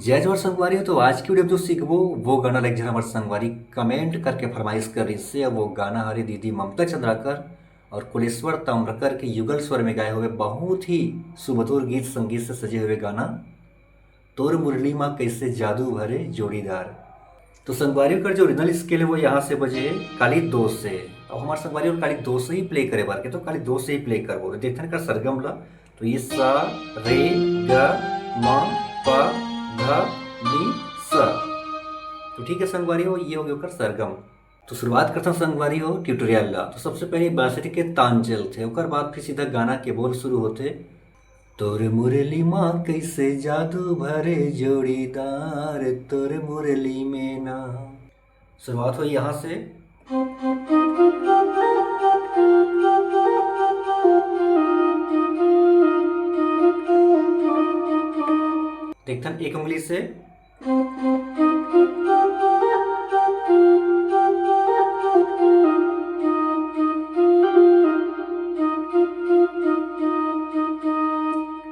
जय जोहर संगवारी हो। तो आज की वीडियो में जो सीखबो वो गाना लाइक जन हमारे संगवारी कमेंट करके फरमाइश कर से वो गाना हमारी दीदी ममता चंद्राकर और कुलेश्वर ताम्रकर के युगल स्वर में गाए हुए बहुत ही सुमधुर गीत संगीत से सजे हुए गाना तोर मुरली माँ कैसे जादू भरे जोड़ीदार। तो संगवारी का जो ओरिजिनल स्केल है वो यहाँ से बजे है काली दो से। अब हमारे संगवारी और काली दो से ही प्ले करे बार के तो काली दो से ही प्ले कर बोले देखते का सरगम ला। तो ये सा रे ग म प ध नि सा। तो ठीक है संगवारी हो, ये हो गया ओकर सरगम। तो शुरुआत करता हूँ संगवारी हो ट्यूटोरियल ला। तो सबसे पहले बांसुरी के तान चलते ओकर बाद फिर सीधा गाना के बोल शुरू होते। तोर मुरली माँ कैसे जादू भरे जोड़ीदार तोर मुरली में ना। शुरुआत हुई यहाँ से। देखते हैं एक उंगली से।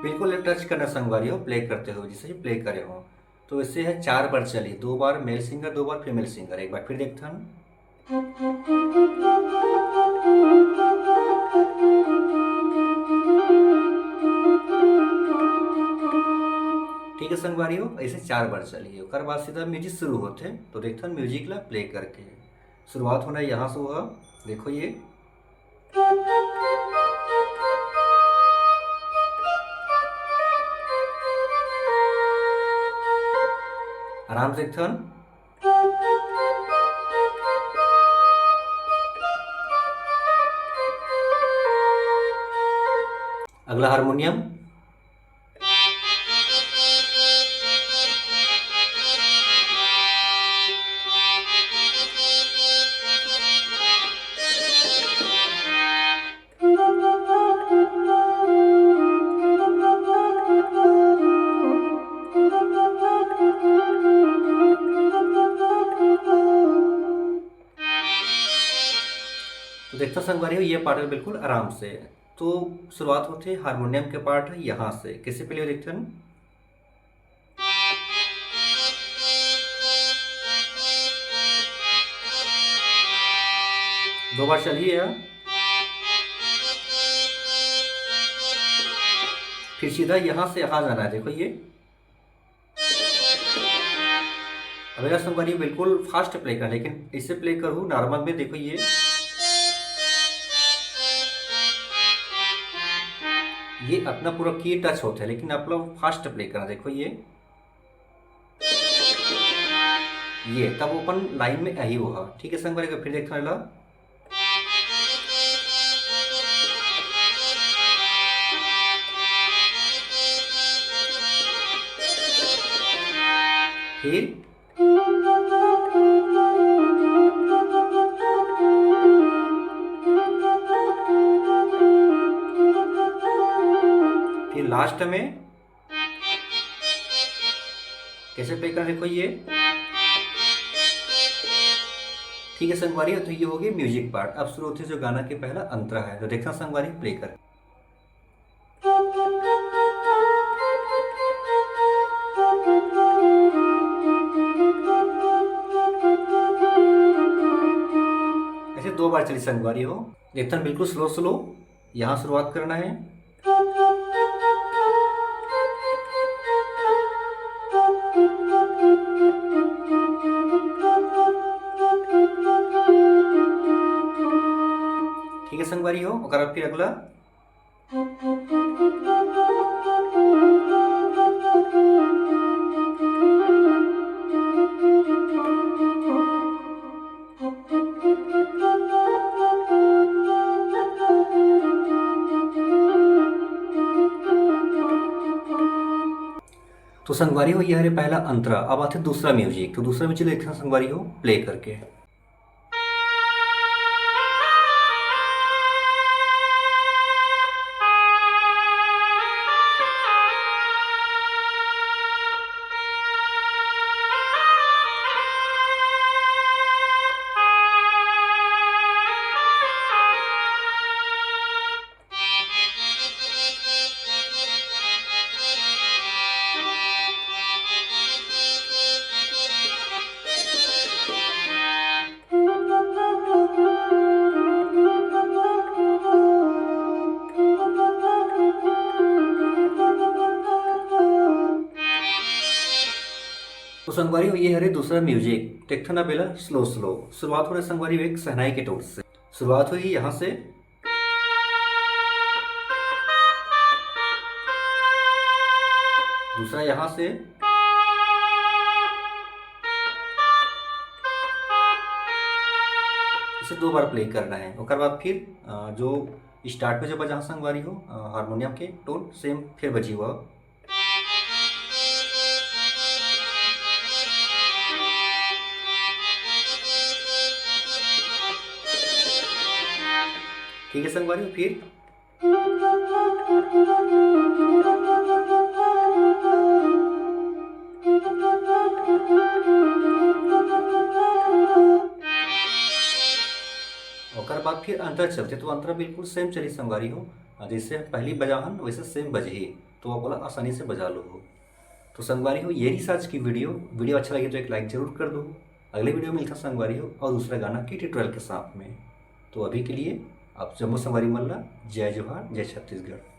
बिल्कुल टच करना संगवारी हो प्ले करते हो जिसे प्ले करे हो। तो इससे है 4 बार चली, 2 बार मेल सिंगर 2 बार फीमेल सिंगर। एक बार फिर देखते हैं। ठीक है संगवारी हो, ऐसे 4 बार चलिए ओकर बाद सीधा म्यूजिक शुरू होते। तो देखते हैं म्यूजिक ला प्ले करके। शुरुआत होना यहाँ से हुआ, देखो ये आराम से देखते हैं। अगला हारमोनियम। तो देखते संगवारी हो ये पार्ट है बिल्कुल आराम से। तो शुरुआत होती है हारमोनियम के पार्ट है यहाँ से, कैसे पहले देखते हैं। दो बार चलिए यार, फिर सीधा यहाँ से यहाँ जाना है। देखो ये अब मेरा संगवारी बिल्कुल फास्ट प्ले कर, लेकिन इसे प्ले करूँ नॉर्मल में। देखो ये अपना पूरा की टच होता है, लेकिन आप लोग फास्ट प्ले करना। देखो ये तब ओपन लाइन में यही हुआ। ठीक है संगवारी का फिर देखने ला। फिर लास्ट में कैसे प्ले करना देखो ये। ठीक है संगवारी, तो ये हो गई म्यूजिक पार्ट। अब शुरू होती है जो गाना के पहला अंतरा है। तो देखना संगवारी प्ले कर। ऐसे 2 बार चली संगवारी हो। देखना बिल्कुल स्लो स्लो यहाँ शुरुआत करना है। ठीक है संगवारी हो, और फिर अगला। तो संगवारी हो यह है पहला अंतरा। अब आते दूसरा म्यूजिक। तो दूसरा म्यूजिक देखते हैं संगवारी हो प्ले करके। संगवारी हो ये हरे दूसरा म्यूजिक टेक्थना बेला स्लो स्लो। शुरुआत हो रही संगवारी एक सहनाई के टोन से। शुरुआत हुई यहाँ से, दूसरा यहाँ से, इसे 2 बार प्ले करना है। उसके बाद फिर जो स्टार्ट में जो बजा संगवारी हो हारमोनियम के टोन सेम फिर बजी हुआ। ठीक है संगवारी, फिर और बाद फिर अंतर चलते तो अंतर बिल्कुल सेम चली संगवारी हो, जैसे पहली बजाहन वैसे सेम बजे तो आप बोला आसानी से बजा लो हो। तो संगवारी हो ये रही आज की वीडियो अच्छा लगे तो एक लाइक जरूर कर दो। अगले वीडियो में मिलता संगवारी हो और दूसरा गाना की ट्यूटोरियल के साथ में। तो अभी के लिए आप जम्मू संगवारी मल्ला, जय जोहार, जय छत्तीसगढ़।